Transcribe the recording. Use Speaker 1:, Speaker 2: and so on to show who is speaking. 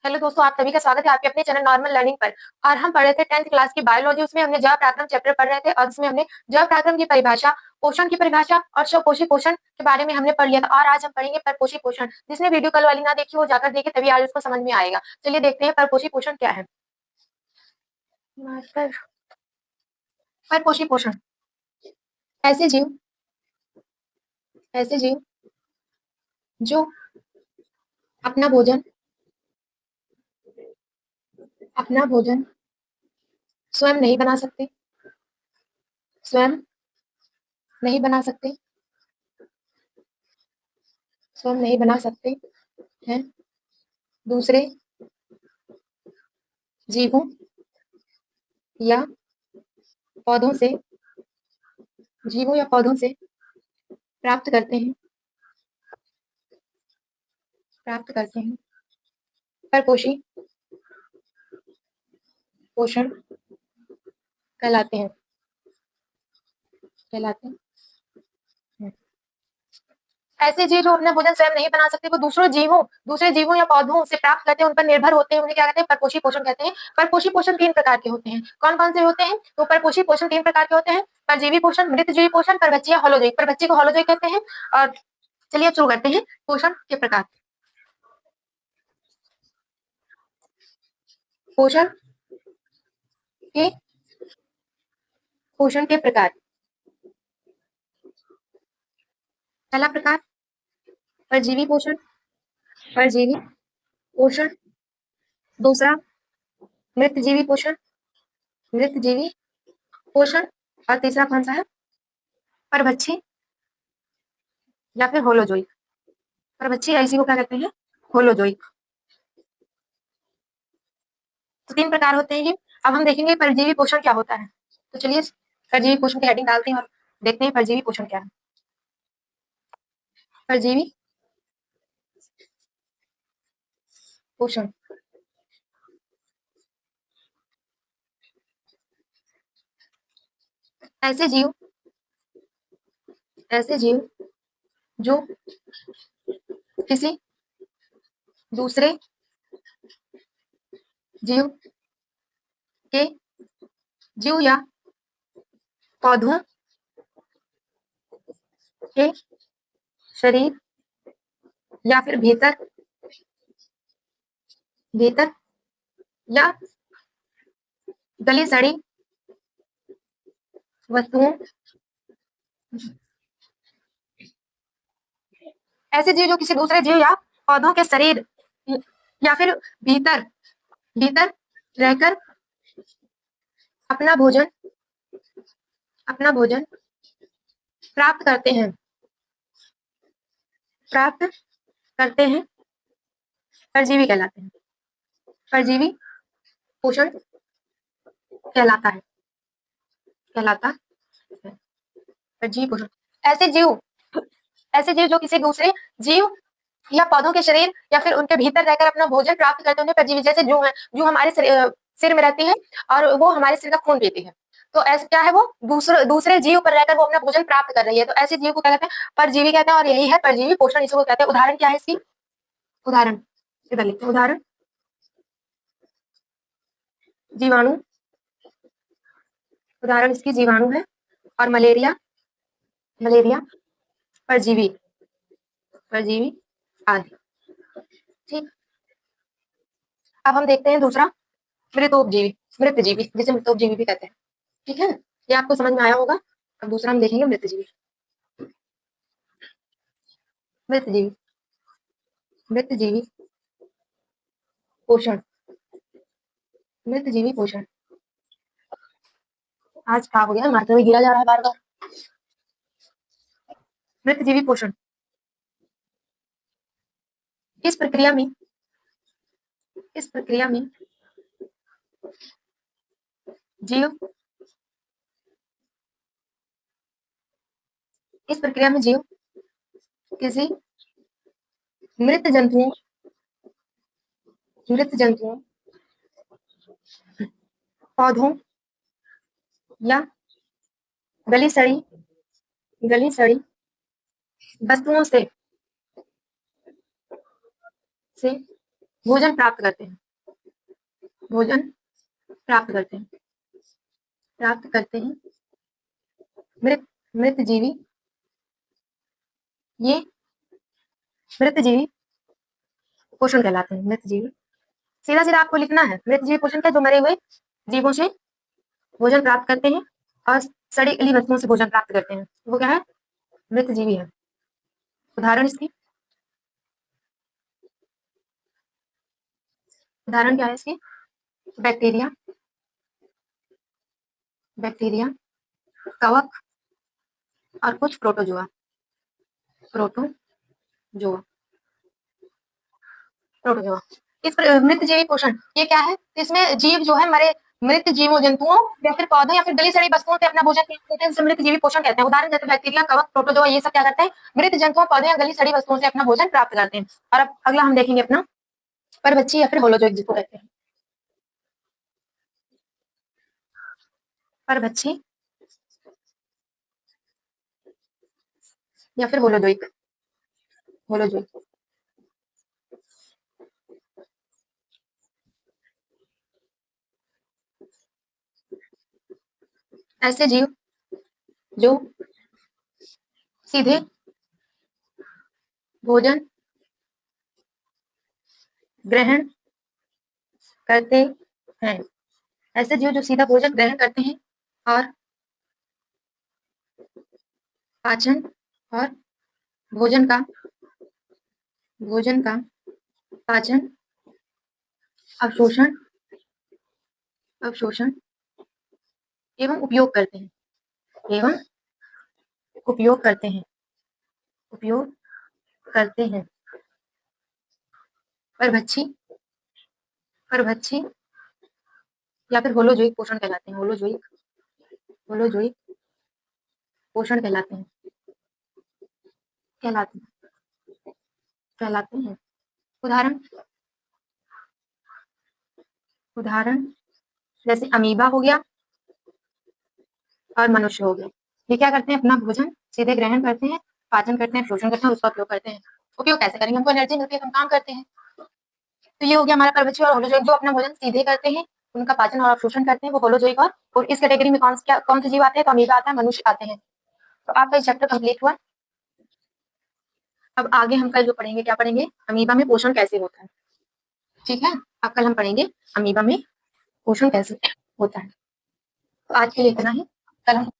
Speaker 1: Hello दोस्तों, आप सभी का स्वागत है आपके अपने चैनल नॉर्मल लर्निंग पर। और हम पढ़ रहे थे 10th क्लास की बायोलॉजी। उसमें हमने जैव पराक्रम चैप्टर पढ़ रहे थे और उसमें हमने जैव पराक्रम की परिभाषा, पोषण की परिभाषा और स्वपोषी पोषण के बारे में हमने पढ़ लिया था। और आज हम पढ़ेंगे परपोषी पोषण। जिसने वीडियो कल वाली ना देखी वो जाकर देखे, तभी आज उसको समझ में आएगा। चलिए देखते हैं परपोषी पोषण क्या है। परपोषी पोषण ऐसे जीव जो अपना भोजन स्वयं नहीं बना सकते, स्वयं नहीं बना सकते स्वयं नहीं बना सकते हैं, दूसरे जीवों या पौधों से प्राप्त करते हैं परपोषी पोषण कहलाते हैं। ऐसे जीव जो अपना भोजन स्वयं नहीं बना सकते, वो दूसरे जीवों या पौधों से प्राप्त करते हैं, उन पर निर्भर होते हैं, उन्हें क्या कहते हैं? परपोषी पोषण कहते हैं। परपोषी पोषण 3 प्रकार के होते हैं। कौन कौन से होते हैं? तो परपोषी पोषण 3 प्रकार के होते हैं। परजीवी पोषण, मृतजीवी पोषण, परभक्षी या होलोजोइक। परभक्षी को होलोजोइक कहते हैं। और चलिए शुरू करते हैं पोषण के प्रकार। पोषण के प्रकार। पहला प्रकार परजीवी पोषण। दूसरा मृतजीवी पोषण। और तीसरा कौन सा है? परभक्षी या फिर होलोजोइक। परभक्षी या इसी को क्या कहते हैं? होलोजोइक। तो 3 प्रकार होते हैं ये। अब हम देखेंगे परजीवी पोषण क्या होता है। तो चलिए परजीवी पोषण की हेडिंग डालते हैं और देखते हैं परजीवी पोषण क्या है। परजीवी पोषण ऐसे जीव जो किसी दूसरे जीव या पौधों के शरीर या फिर भीतर या गली सड़ी वस्तुओं ऐसे जीव जो किसी दूसरे जीव या पौधों के शरीर या फिर भीतर रहकर अपना भोजन प्राप्त करते हैं परजीवी कहलाते हैं। परजीवी पोषण कहलाता है परजीवी पोषण। ऐसे जीव जो किसी दूसरे जीव या पौधों के शरीर या फिर उनके भीतर रहकर अपना भोजन प्राप्त करते हैं, उन्हें परजीवी। जैसे जूं हमारे सिर में रहती है और वो हमारे सिर का खून पीती है, तो ऐसे क्या है? वो दूसरे जीव पर रहकर वो अपना भोजन प्राप्त कर रही है, तो ऐसे जीव को क्या कहते हैं? परजीवी कहते हैं। और यही है परजीवी पोषण, इसको कहते हैं। उदाहरण क्या है इसकी? उदाहरण इधर लिखते हैं। उदाहरण जीवाणु, उदाहरण इसकी जीवाणु है। और मलेरिया परजीवी आदि। ठीक। अब हम देखते हैं दूसरा मृतजीवी, जिसे मृतोपजीवी भी कहते हैं। ठीक है, ये आपको समझ में आया होगा। अब दूसरा हम देखेंगे मृतजीवी पोषण। आज क्या हो गया? मार्कर में गिरा जा रहा है बार बार। मृतजीवी पोषण इस प्रक्रिया में जीव किसी मृत जंतुओं पौधों या गली सड़ी वस्तुओं से भोजन प्राप्त करते हैं, भोजन प्राप्त करते हैं, प्राप्त करते हैं। मृत मृत जीवी, ये मृत जीवी पोषण कहलाते हैं। मृत जीवी सीधा सीधा आपको लिखना है, मृत जीवी पोषण क्या, जो मरे हुए जीवों से भोजन प्राप्त करते हैं और सड़ी गली वस्तुओं से भोजन प्राप्त करते हैं, वो क्या है, मृत जीवी है। उदाहरण इसकी, उदाहरण क्या है इसकी, बैक्टीरिया, बैक्टीरिया, कवक और कुछ प्रोटोजोआ, प्रोटोजोआ, प्रोटोजोआ। मृत जीवी पोषण ये क्या है, इसमें जीव जो है मरे मृत जीवों जंतुओं या फिर पौधों या फिर गली सड़ी वस्तुओं से अपना भोजन प्राप्त करते हैं, जिसे मृत जीवी पोषण कहते हैं। उदाहरण जैसे बैक्टीरिया, कवक, प्रोटोजोआ, ये सब क्या करते हैं, मृत जंतुओं, पौधों या गली सड़ी वस्तुओं से अपना भोजन प्राप्त करते हैं। और अब अगला हम देखेंगे अपना परभक्षी या फिर होलोजोइक जिसको कहते हैं, परभक्षी या फिर होलोजोइक, होलोजोइक। ऐसे जीव जो सीधे भोजन ग्रहण करते हैं, ऐसे जीव जो सीधा भोजन ग्रहण करते हैं और पाचन और भोजन का पाचन, अवशोषण अवशोषण एवं उपयोग करते हैं, एवं उपयोग करते हैं, उपयोग करते हैं। परभक्षी, परभक्षी या फिर होलोजोइक पोषण कहलाते हैं, होलोजोइक, होलोजोइक पोषण कहलाते हैं, कहलाते हैं, कहलाते हैं। उदाहरण, उदाहरण जैसे अमीबा हो गया और मनुष्य हो गया। ये क्या करते हैं, अपना भोजन सीधे ग्रहण करते हैं, पाचन करते हैं, शोषण करते हैं, उसका उपयोग करते हैं। उपयोग कैसे करेंगे, हमको एनर्जी मिलती है, हम काम करते हैं। तो ये हो गया हमारा परभक्षी और होलोजोइक, जो अपना भोजन सीधे करते हैं, उनका पाचन और अवशोषण करते हैं, वो होलोजोइक। और इस कैटेगरी में कौन से जीव आते हैं, तो अमीबा आता है, मनुष्य आते हैं। तो आपका चैप्टर कंप्लीट हुआ। अब आगे हम कल जो पढ़ेंगे, क्या पढ़ेंगे, अमीबा में पोषण कैसे होता है। ठीक है, अब कल हम पढ़ेंगे अमीबा में पोषण कैसे होता है। तो आज के लिए इतना ही, कल हम